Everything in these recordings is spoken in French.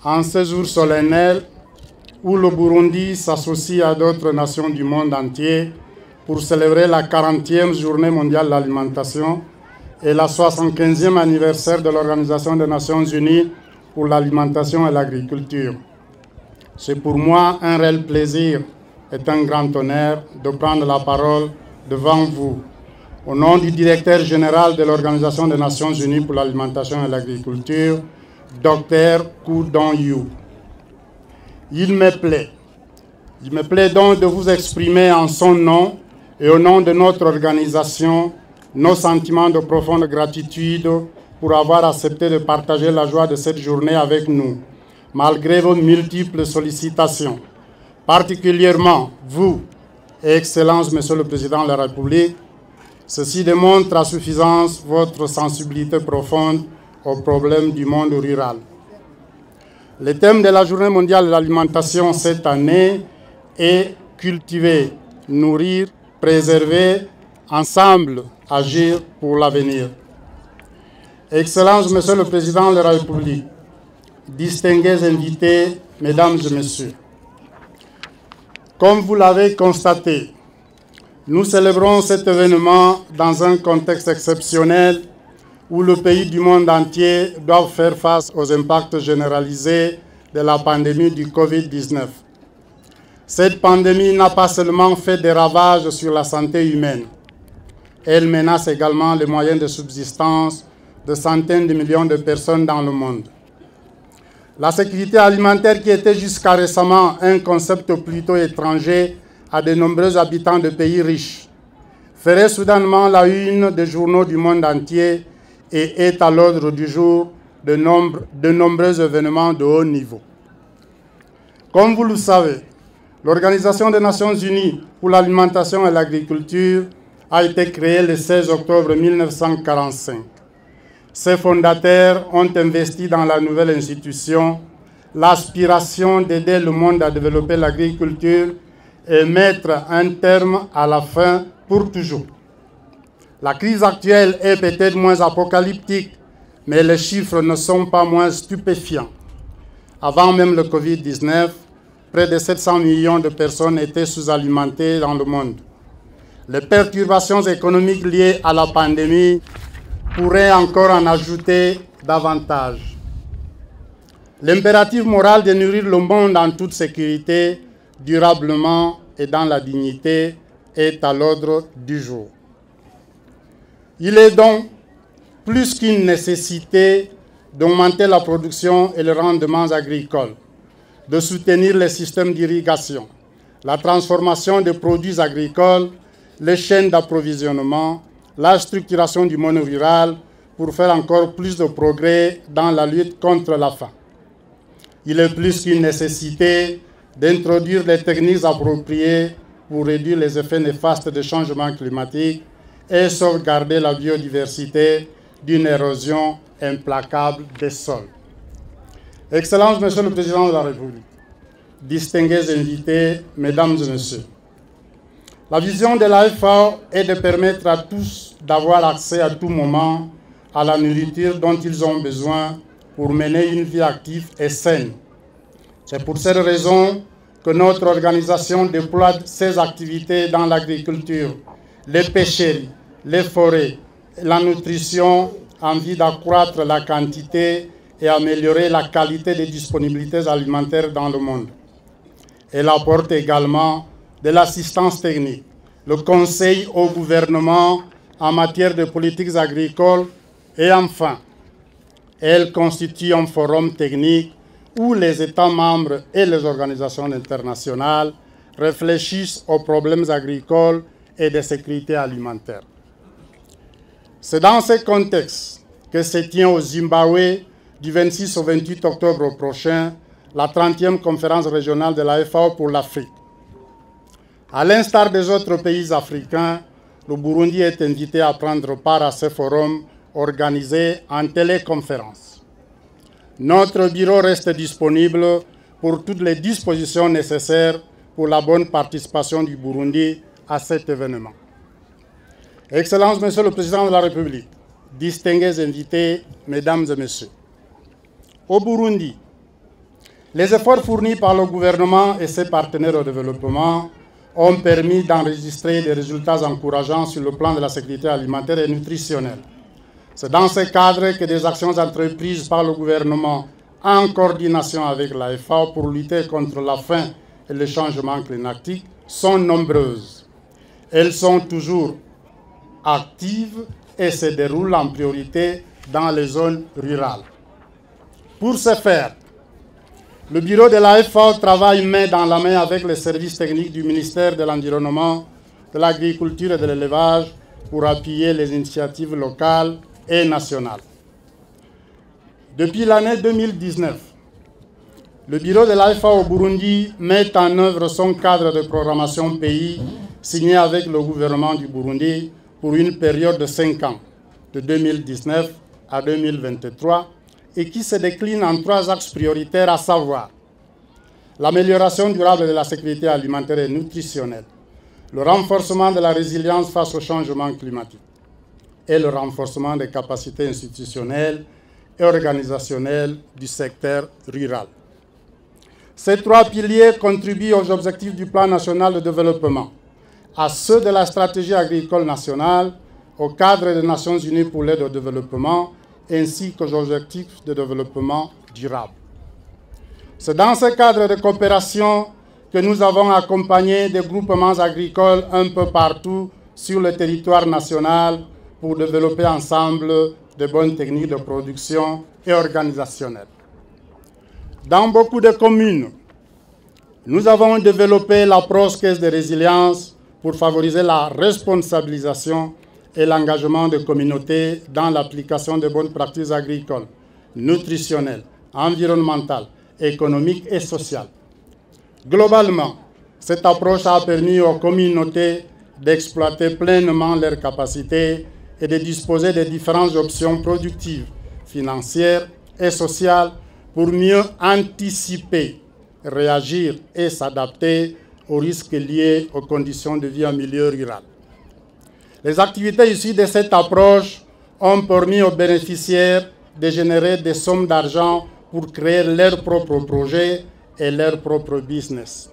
en ce jour solennel où le Burundi s'associe à d'autres nations du monde entier pour célébrer la 40e journée mondiale de l'alimentation et la 75e anniversaire de l'Organisation des Nations Unies pour l'alimentation et l'agriculture. C'est pour moi un réel plaisir et un grand honneur de prendre la parole devant vous au nom du directeur général de l'Organisation des Nations Unies pour l'alimentation et l'agriculture, Dr Koo Dong-Yu. Il me plaît donc de vous exprimer en son nom et au nom de notre organisation nos sentiments de profonde gratitude pour avoir accepté de partager la joie de cette journée avec nous, malgré vos multiples sollicitations. Particulièrement vous, Excellence, Monsieur le Président de la République, ceci démontre à suffisance votre sensibilité profonde aux problèmes du monde rural. Le thème de la Journée mondiale de l'alimentation cette année est cultiver, nourrir, préserver, ensemble agir pour l'avenir. Excellence, Monsieur le Président de la République, distingués invités, Mesdames et Messieurs, comme vous l'avez constaté, nous célébrons cet événement dans un contexte exceptionnel où le pays du monde entier doit faire face aux impacts généralisés de la pandémie du Covid-19. Cette pandémie n'a pas seulement fait des ravages sur la santé humaine, elle menace également les moyens de subsistance de centaines de millions de personnes dans le monde. La sécurité alimentaire, qui était jusqu'à récemment un concept plutôt étranger à de nombreux habitants de pays riches, ferait soudainement la une des journaux du monde entier et est à l'ordre du jour de nombreux événements de haut niveau. Comme vous le savez, l'Organisation des Nations Unies pour l'alimentation et l'agriculture a été créée le 16 octobre 1945. Ses fondateurs ont investi dans la nouvelle institution l'aspiration d'aider le monde à développer l'agriculture et mettre un terme à la faim pour toujours. La crise actuelle est peut-être moins apocalyptique, mais les chiffres ne sont pas moins stupéfiants. Avant même le Covid-19, près de 700 millions de personnes étaient sous-alimentées dans le monde. Les perturbations économiques liées à la pandémie pourraient encore en ajouter davantage. L'impératif moral de nourrir le monde en toute sécurité, durablement et dans la dignité est à l'ordre du jour. Il est donc plus qu'une nécessité d'augmenter la production et les rendements agricoles, de soutenir les systèmes d'irrigation, la transformation des produits agricoles, les chaînes d'approvisionnement, la structuration du monde rural pour faire encore plus de progrès dans la lutte contre la faim. Il est plus qu'une nécessité d'introduire les techniques appropriées pour réduire les effets néfastes des changements climatiques et sauvegarder la biodiversité d'une érosion implacable des sols. Excellence, Monsieur le Président de la République, distingués invités, Mesdames et Messieurs, la vision de la FAO est de permettre à tous d'avoir accès à tout moment à la nourriture dont ils ont besoin pour mener une vie active et saine. C'est pour cette raison que notre organisation déploie ses activités dans l'agriculture, les pêcheries, les forêts, la nutrition en vue d'accroître la quantité et améliorer la qualité des disponibilités alimentaires dans le monde. Elle apporte également de l'assistance technique, le conseil au gouvernement en matière de politiques agricoles et enfin, elle constitue un forum technique où les États membres et les organisations internationales réfléchissent aux problèmes agricoles et de sécurité alimentaire. C'est dans ce contexte que se tient au Zimbabwe du 26 au 28 octobre prochain la 30e conférence régionale de la FAO pour l'Afrique. À l'instar des autres pays africains, le Burundi est invité à prendre part à ce forum organisé en téléconférence. Notre bureau reste disponible pour toutes les dispositions nécessaires pour la bonne participation du Burundi à cet événement. Excellence, Monsieur le Président de la République, distingués invités, Mesdames et Messieurs, au Burundi, Les efforts fournis par le gouvernement et ses partenaires au développement ont permis d'enregistrer des résultats encourageants sur le plan de la sécurité alimentaire et nutritionnelle. C'est dans ce cadre que des actions entreprises par le gouvernement en coordination avec la FAO pour lutter contre la faim et le changement climatique sont nombreuses. Elles sont toujours actives et se déroulent en priorité dans les zones rurales. Pour ce faire, le bureau de la FAO travaille main dans la main avec les services techniques du ministère de l'Environnement, de l'Agriculture et de l'Élevage pour appuyer les initiatives locales et nationales. Depuis l'année 2019, le bureau de la FAO au Burundi met en œuvre son cadre de programmation pays signé avec le gouvernement du Burundi pour une période de 5 ans, de 2019 à 2023, et qui se décline en 3 axes prioritaires, à savoir l'amélioration durable de la sécurité alimentaire et nutritionnelle, le renforcement de la résilience face au changement climatique et le renforcement des capacités institutionnelles et organisationnelles du secteur rural. Ces 3 piliers contribuent aux objectifs du Plan national de développement, à ceux de la stratégie agricole nationale, au cadre des Nations unies pour l'aide au développement, ainsi qu'aux objectifs de développement durable. C'est dans ce cadre de coopération que nous avons accompagné des groupements agricoles un peu partout sur le territoire national pour développer ensemble de bonnes techniques de production et organisationnelles. Dans beaucoup de communes, nous avons développé l'approche caisse de résilience pour favoriser la responsabilisation et l'engagement des communautés dans l'application de bonnes pratiques agricoles, nutritionnelles, environnementales, économiques et sociales. Globalement, cette approche a permis aux communautés d'exploiter pleinement leurs capacités et de disposer de différentes options productives, financières et sociales pour mieux anticiper, réagir et s'adapter aux risques liés aux conditions de vie en milieu rural. Les activités issues de cette approche ont permis aux bénéficiaires de générer des sommes d'argent pour créer leurs propres projets et leur propre business.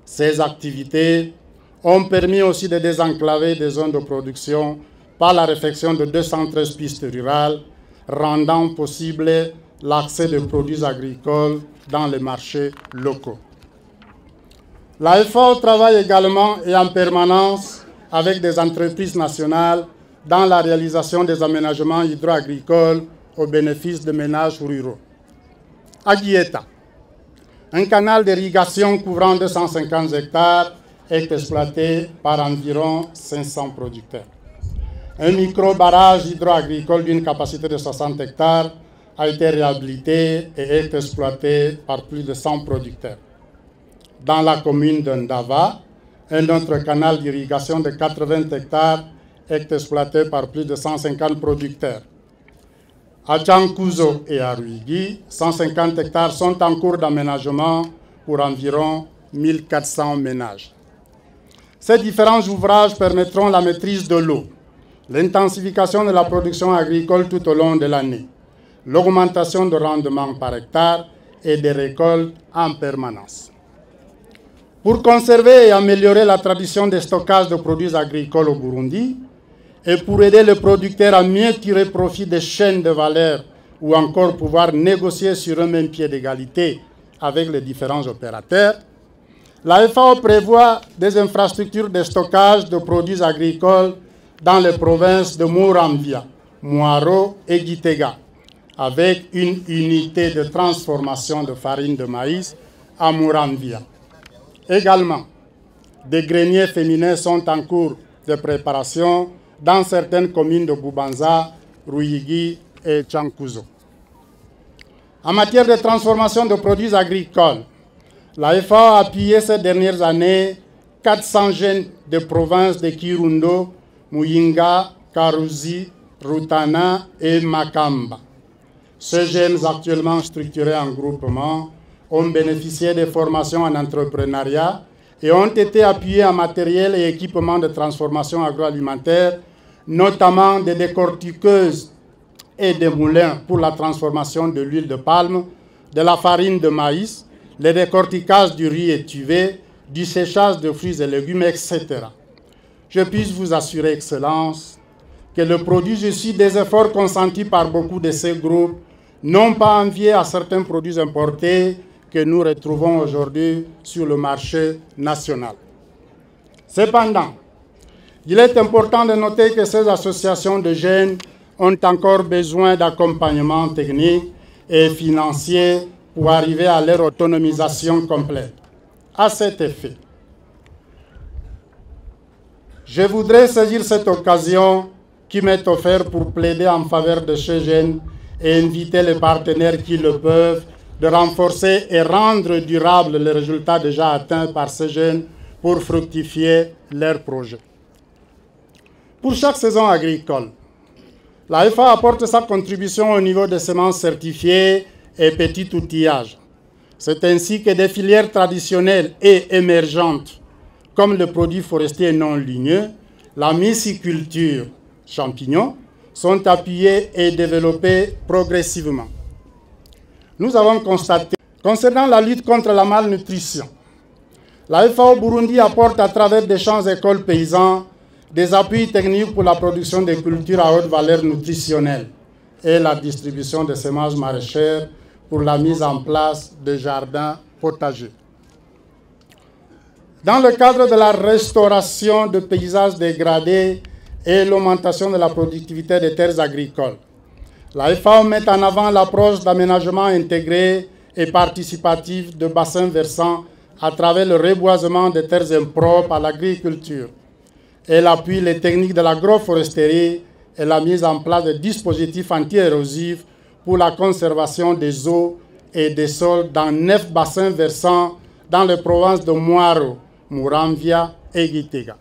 Ces activités ont permis aussi de désenclaver des zones de production par la réfection de 213 pistes rurales, rendant possible l'accès de produits agricoles dans les marchés locaux. La FAO travaille également et en permanence avec des entreprises nationales dans la réalisation des aménagements hydro-agricoles au bénéfice des ménages ruraux. À Guieta, un canal d'irrigation couvrant 250 hectares est exploité par environ 500 producteurs. Un micro-barrage hydro-agricole d'une capacité de 60 hectares a été réhabilité et est exploité par plus de 100 producteurs. Dans la commune de Ndava, un autre canal d'irrigation de 80 hectares est exploité par plus de 150 producteurs. À Tchankouzo et à Ruigi, 150 hectares sont en cours d'aménagement pour environ 1400 ménages. Ces différents ouvrages permettront la maîtrise de l'eau, l'intensification de la production agricole tout au long de l'année, l'augmentation de rendement par hectare et des récoltes en permanence. Pour conserver et améliorer la tradition de stockage de produits agricoles au Burundi et pour aider les producteurs à mieux tirer profit des chaînes de valeur ou encore pouvoir négocier sur un même pied d'égalité avec les différents opérateurs, la FAO prévoit des infrastructures de stockage de produits agricoles dans les provinces de Muramvya, Mwaro et Gitega, avec une unité de transformation de farine de maïs à Muramvya. Également, des greniers féminins sont en cours de préparation dans certaines communes de Bubanza, Ruyigi et Tchankouzo. En matière de transformation de produits agricoles, la FAO a appuyé ces dernières années 400 jeunes de provinces de Kirundo, Muyinga, Karuzi, Rutana et Makamba. Ces jeunes actuellement structurés en groupement ont bénéficié de formations en entrepreneuriat et ont été appuyés en matériel et équipement de transformation agroalimentaire, notamment des décortiqueuses et des moulins pour la transformation de l'huile de palme, de la farine de maïs, le décortiquage du riz étuvé, du séchage de fruits et légumes, etc. Je puis vous assurer, Excellence, que le produit issu des efforts consentis par beaucoup de ces groupes n'ont pas envié à certains produits importés que nous retrouvons aujourd'hui sur le marché national. Cependant, il est important de noter que ces associations de jeunes ont encore besoin d'accompagnement technique et financier pour arriver à leur autonomisation complète. À cet effet, je voudrais saisir cette occasion qui m'est offerte pour plaider en faveur de ces jeunes et inviter les partenaires qui le peuvent de renforcer et rendre durables les résultats déjà atteints par ces jeunes pour fructifier leurs projets. Pour chaque saison agricole, la FA apporte sa contribution au niveau des semences certifiées et petit outillage. C'est ainsi que des filières traditionnelles et émergentes, comme le produit forestier non ligneux, la myciculture, champignons, sont appuyées et développées progressivement. Nous avons constaté, concernant la lutte contre la malnutrition, la FAO Burundi apporte à travers des champs écoles paysans des appuis techniques pour la production de cultures à haute valeur nutritionnelle et la distribution de semences maraîchères pour la mise en place de jardins potagers. Dans le cadre de la restauration de paysages dégradés et l'augmentation de la productivité des terres agricoles, la FAO met en avant l'approche d'aménagement intégré et participatif de bassins versants à travers le reboisement des terres impropres à l'agriculture. Elle appuie les techniques de l'agroforesterie et la mise en place de dispositifs anti-érosifs pour la conservation des eaux et des sols dans 9 bassins versants dans les provinces de Mwaro, Muramvia et Gitega.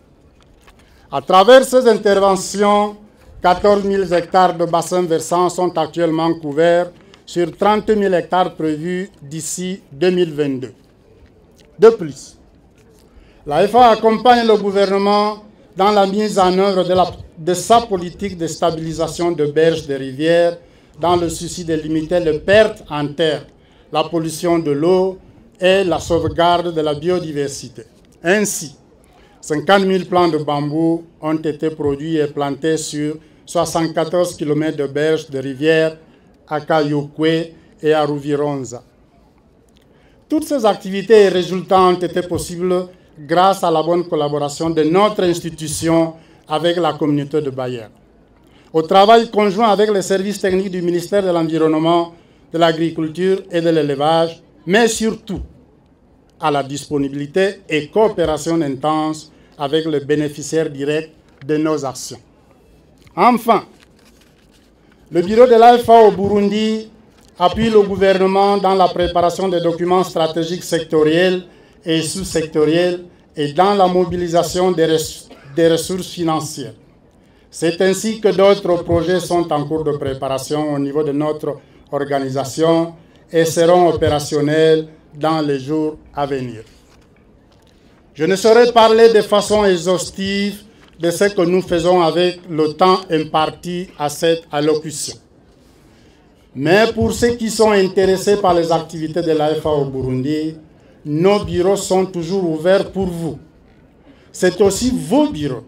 À travers ces interventions, 14 000 hectares de bassins versants sont actuellement couverts sur 30 000 hectares prévus d'ici 2022. De plus, la FA accompagne le gouvernement dans la mise en œuvre de sa politique de stabilisation de berges de rivières dans le souci de limiter les pertes en terre, la pollution de l'eau et la sauvegarde de la biodiversité. Ainsi, 50 000 plants de bambou ont été produits et plantés sur 74 km de berges de rivières à Kayokwe et à Ruvironza. Toutes ces activités et résultats ont été possibles grâce à la bonne collaboration de notre institution avec la communauté de Bayer. Au travail conjoint avec les services techniques du ministère de l'Environnement, de l'Agriculture et de l'Élevage, mais surtout à la disponibilité et coopération intense avec les bénéficiaires directs de nos actions. Enfin, le bureau de l'AFA au Burundi appuie le gouvernement dans la préparation des documents stratégiques sectoriels et sous-sectoriels et dans la mobilisation des ressources financières. C'est ainsi que d'autres projets sont en cours de préparation au niveau de notre organisation et seront opérationnels dans les jours à venir. Je ne saurais parler de façon exhaustive de ce que nous faisons avec le temps imparti à cette allocution. Mais pour ceux qui sont intéressés par les activités de l'AFA au Burundi, nos bureaux sont toujours ouverts pour vous. C'est aussi vos bureaux.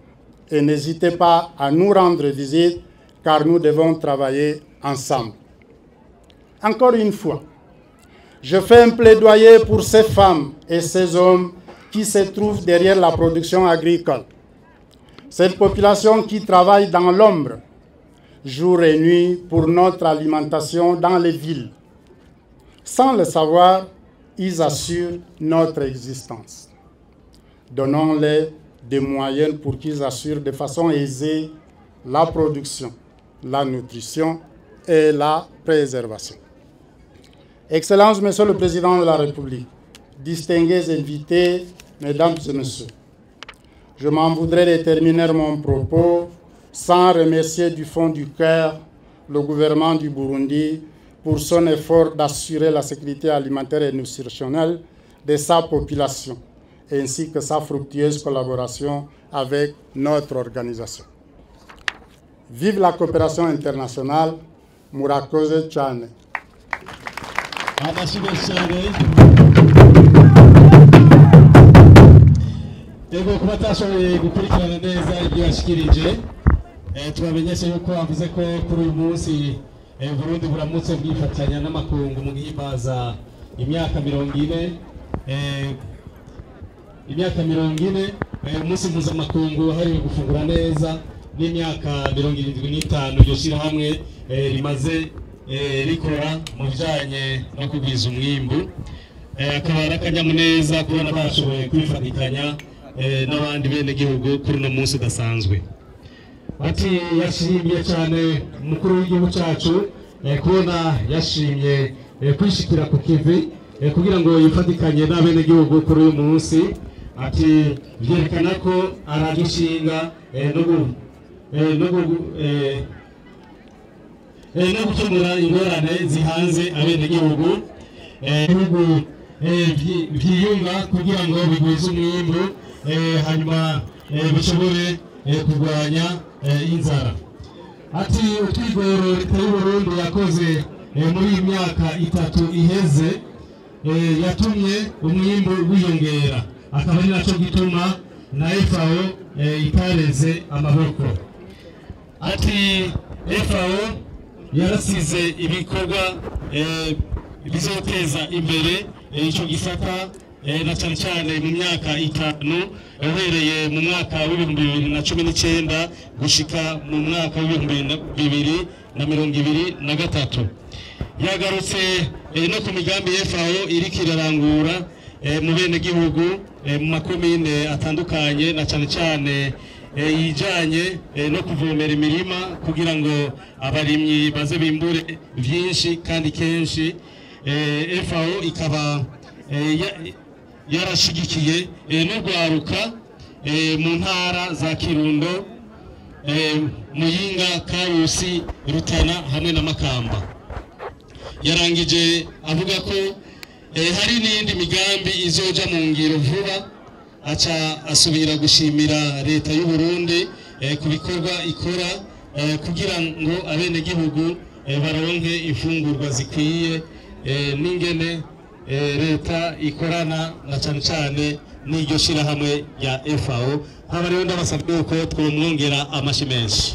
Et n'hésitez pas à nous rendre visite, car nous devons travailler ensemble. Encore une fois, je fais un plaidoyer pour ces femmes et ces hommes qui se trouvent derrière la production agricole. Cette population qui travaille dans l'ombre, jour et nuit, pour notre alimentation dans les villes. Sans le savoir, ils assurent notre existence. Donnons-les des moyens pour qu'ils assurent de façon aisée la production, la nutrition et la préservation. Excellences, Monsieur le Président de la République, distingués invités, Mesdames et Messieurs, je m'en voudrais de terminer mon propos sans remercier du fond du cœur le gouvernement du Burundi pour son effort d'assurer la sécurité alimentaire et nutritionnelle de sa population, ainsi que sa fructueuse collaboration avec notre organisation. Vive la coopération internationale, Murakoze Tchane. Amashimwe Ego kubatashoboye gukurikirana neza ibyo yashikirije tubamenyeshe yuko avuze ko kuri uyu munsi Burundi buramutse bwifatanya n'amakungu mu gihimbaza imyaka 40 umunsi mpuzamakungu hariwe gufungura neza n'imyaka 75 iryo shirahamwe rimaze rikora mu bijanye no kugwiza umwimbu akaba arakanyamuneza kubona bashoboye kwifatikanya n'abandi bene gihugu kuri no munsi udasanzwe ati yashimye cyane umukuru w'igihugu cyacu kubona yashimye kwishikira ku kivi kugira ngo yifatikanye n'abene gihugu kuri uyu munsi ati byerekana ko aradushinga no gukemura ingorane zihanze abene gihugu byiyunga kugira ngo bigwize umwimbu hanyuma bishobore kurwanya inzara ati utwigoro leta y'u Burundi yakoze muri iyi myaka 3 iheze yatumye umwimbu wiyongera akaba ari naco gituma na FAO itareze amaboko ati FAO yarasize ibikorwa bizoteza imbere ico gisata na cyane mu myaka 5 uhereye mu mwaka wa 2019 gushika mu mwaka wa 2023 yagarutse no ku migambi FAO iri kirarangura mu bene gihugu mu makomine atandukanye na cyane yijanye no kuvomera imirima kugira ngo abarimyi baze bimbure byinshi kandi kenshi FAO ikaba yarashigikiye no gwaruka mu ntara za Kirundo Muyinga Karusi Rutana hamwe na Makamba yarangije avuga ko hari n'indi migambi izoja mu ngiro vuba aca asubira gushimira leta y'u Burundi ku bikorwa ikora kugira ngo abene gihugu baronke ifungurwa zikwiye n'ingene leta ikorana na cyane n'iryo shirahamwe ya FAO haba rero ndabasabye ko twumwongera amashi menshi